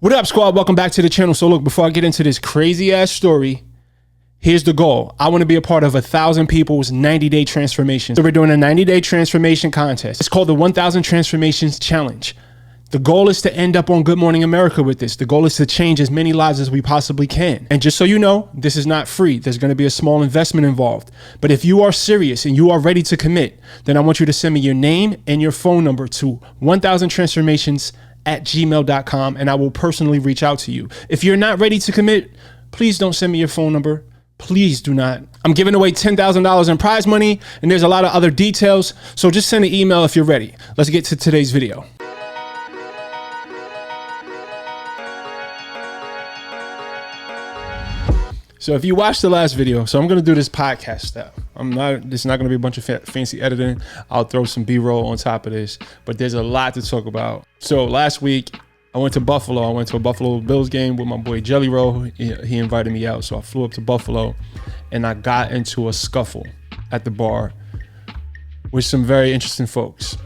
What up, squad? Welcome back to the channel. So look, before I get into this crazy ass story, here's the goal. I want to be a part of 1,000 people's 90-day transformation. So we're doing a 90-day transformation contest. It's called the 1,000 Transformations Challenge. The goal is to end up on Good Morning America with this. The goal is to change as many lives as we possibly can. And just so you know, this is not free. There's going to be a small investment involved. But if you are serious and you are ready to commit, then I want you to send me your name and your phone number to 1000transformations@gmail.com, and I will personally reach out to you. If you're not ready to commit, please don't send me your phone number. Please do not. I'm giving away $10,000 in prize money, and there's a lot of other details. So just send an email if you're ready. Let's get to today's video. So if you watched the last video, so I'm going to do this podcast style. This is not going to be a bunch of fancy editing. I'll throw some B-roll on top of this, but there's a lot to talk about. So last week I went to Buffalo. I went to a Buffalo Bills game with my boy Jelly Roll. He invited me out. So I flew up to Buffalo and I got into a scuffle at the bar with some very interesting folks.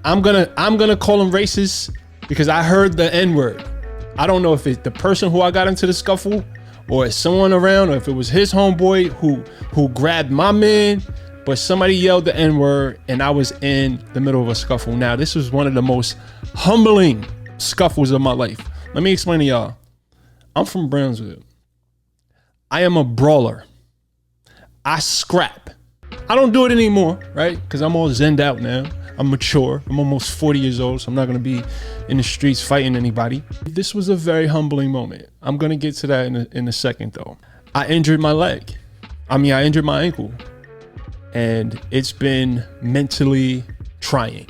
I'm going to call them racist because I heard the N-word. I don't know if it's the person who I got into the scuffle or it's someone around, or if it was his homeboy who grabbed my man, but somebody yelled the N-word and I was in the middle of a scuffle. Now, this was one of the most humbling scuffles of my life. Let me explain to y'all. I'm from Brownsville. I am a brawler. I scrap. I don't do it anymore, right? Because I'm all zenned out now. I'm mature. I'm almost 40 years old, so I'm not going to be in the streets fighting anybody. This was a very humbling moment. I'm going to get to that in a second, though. I injured my leg. I injured my ankle. And it's been mentally trying.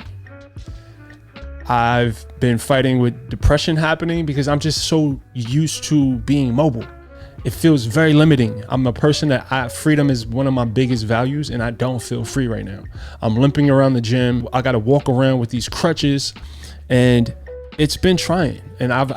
I've been fighting with depression happening because I'm just so used to being mobile. It feels very limiting. I'm a person that freedom is one of my biggest values, and I don't feel free right now. I'm limping around the gym. I got to walk around with these crutches, and it's been trying. And I've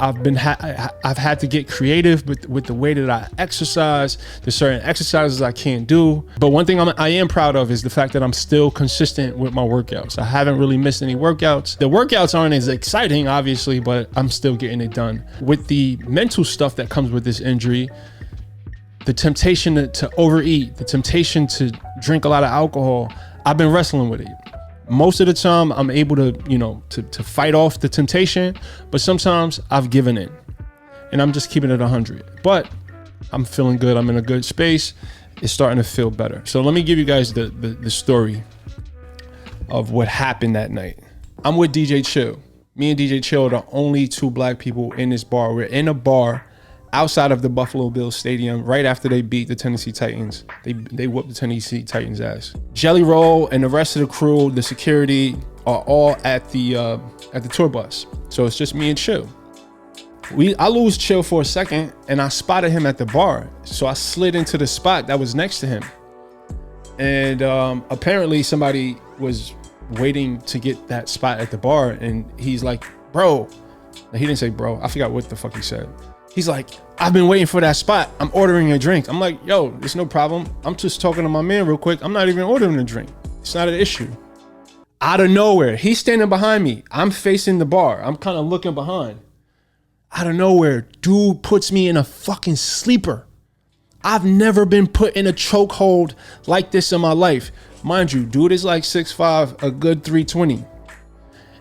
had to get creative with the way that I exercise. There's certain exercises I can't do. But one thing I am proud of is the fact that I'm still consistent with my workouts. I haven't really missed any workouts. The workouts aren't as exciting, obviously, but I'm still getting it done. With the mental stuff that comes with this injury, the temptation to overeat, the temptation to drink a lot of alcohol, I've been wrestling with it. Most of the time I'm able to, to fight off the temptation, but sometimes I've given in and I'm just keeping it 100. But I'm feeling good. I'm in a good space. It's starting to feel better. So let me give you guys the story of what happened that night. I'm with DJ Chill. Me and DJ Chill are the only two black people in this bar. We're in a bar outside of the Buffalo Bills stadium right after they beat the Tennessee Titans. They whooped the Tennessee Titans ass. Jelly Roll and the rest of the crew, the security, are all at the tour bus. So it's just me and Chill. I lose Chill for a second and I spotted him at the bar. So I slid into the spot that was next to him. And apparently somebody was waiting to get that spot at the bar, and he's like, bro. He didn't say bro. I forgot what the fuck he said. He's like, I've been waiting for that spot. I'm ordering a drink. I'm like, yo, it's no problem. I'm just talking to my man real quick. I'm not even ordering a drink. It's not an issue. Out of nowhere, he's standing behind me. I'm facing the bar. I'm kind of looking behind. Out of nowhere, dude puts me in a fucking sleeper. I've never been put in a chokehold like this in my life. Mind you, dude is like 6'5", a good 320.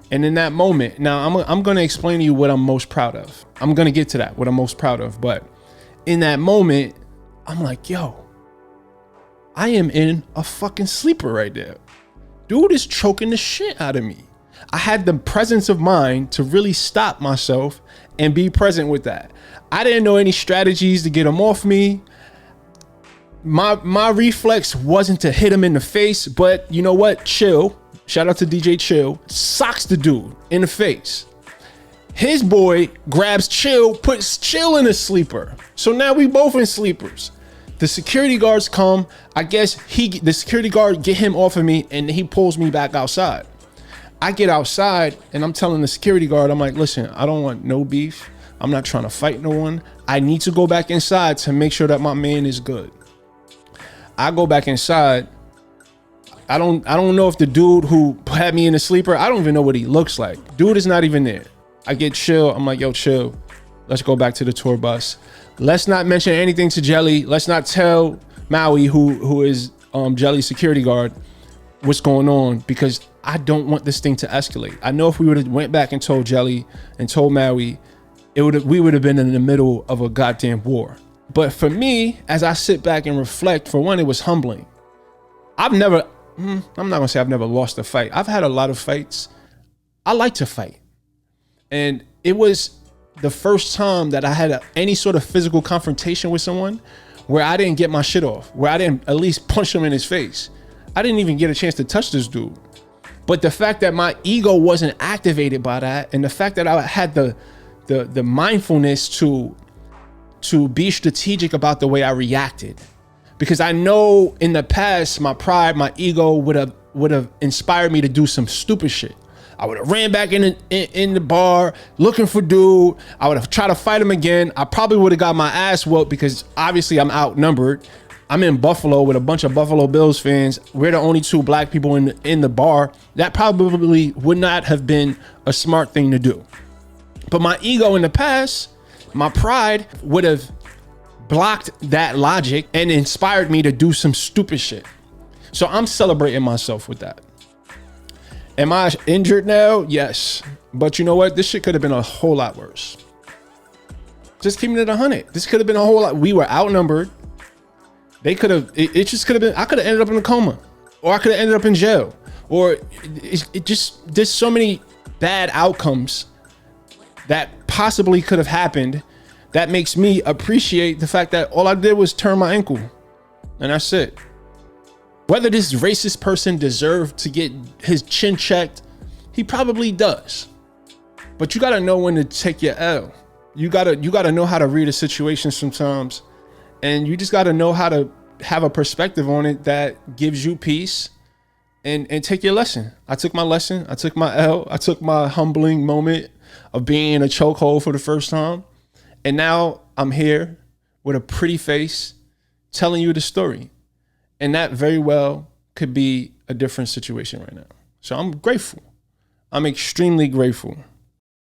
And in that moment, now I'm going to explain to you what I'm most proud of. I'm going to get to that, what I'm most proud of. But in that moment, I'm like, yo, I am in a fucking sleeper right there. Dude is choking the shit out of me. I had the presence of mind to really stop myself and be present with that. I didn't know any strategies to get him off me. My reflex wasn't to hit him in the face, but you know what? Chill. Shout out to DJ Chill. Socks the dude in the face. His boy grabs Chill, puts Chill in a sleeper. So now we both in sleepers. The security guards come. I guess the security guard get him off of me, and he pulls me back outside. I get outside and I'm telling the security guard, I'm like, listen, I don't want no beef. I'm not trying to fight no one. I need to go back inside to make sure that my man is good. I go back inside. I don't know if the dude who had me in the sleeper, I don't even know what he looks like. Dude is not even there. I get chill. I'm like, yo, chill. Let's go back to the tour bus. Let's not mention anything to Jelly. Let's not tell Maui, who is Jelly's security guard, what's going on, because I don't want this thing to escalate. I know if we would have went back and told Jelly and told Maui, we would have been in the middle of a goddamn war. But for me, as I sit back and reflect, for one, it was humbling. I'm not gonna say I've never lost a fight. I've had a lot of fights. I like to fight. And it was the first time that I had any sort of physical confrontation with someone where I didn't get my shit off, where I didn't at least punch him in his face. I didn't even get a chance to touch this dude. But the fact that my ego wasn't activated by that, and the fact that I had the mindfulness to be strategic about the way I reacted, because I know in the past my pride, my ego would have inspired me to do some stupid shit. I would have ran back in the bar looking for dude. I would have tried to fight him again. I probably would have got my ass whooped because obviously I'm outnumbered. I'm in Buffalo with a bunch of Buffalo Bills fans. We're the only two black people in the bar. That probably would not have been a smart thing to do. But my ego in the past, my pride would have blocked that logic and inspired me to do some stupid shit. So I'm celebrating myself with that. Am I injured now? Yes. But you know what? This shit could have been a whole lot worse. Just keeping it 100. This could have been a whole lot. We were outnumbered. They could have, it just could have been, I could have ended up in a coma, or I could have ended up in jail, or it just, there's so many bad outcomes that possibly could have happened. That makes me appreciate the fact that all I did was turn my ankle, and that's it. Whether this racist person deserved to get his chin checked, he probably does. But you gotta know when to take your L. You gotta know how to read a situation sometimes, and you just gotta know how to have a perspective on it that gives you peace, and take your lesson. I took my lesson. I took my L. I took my humbling moment of being in a chokehold for the first time, and now I'm here with a pretty face telling you the story. And that very well could be a different situation right now. So I'm grateful. I'm extremely grateful.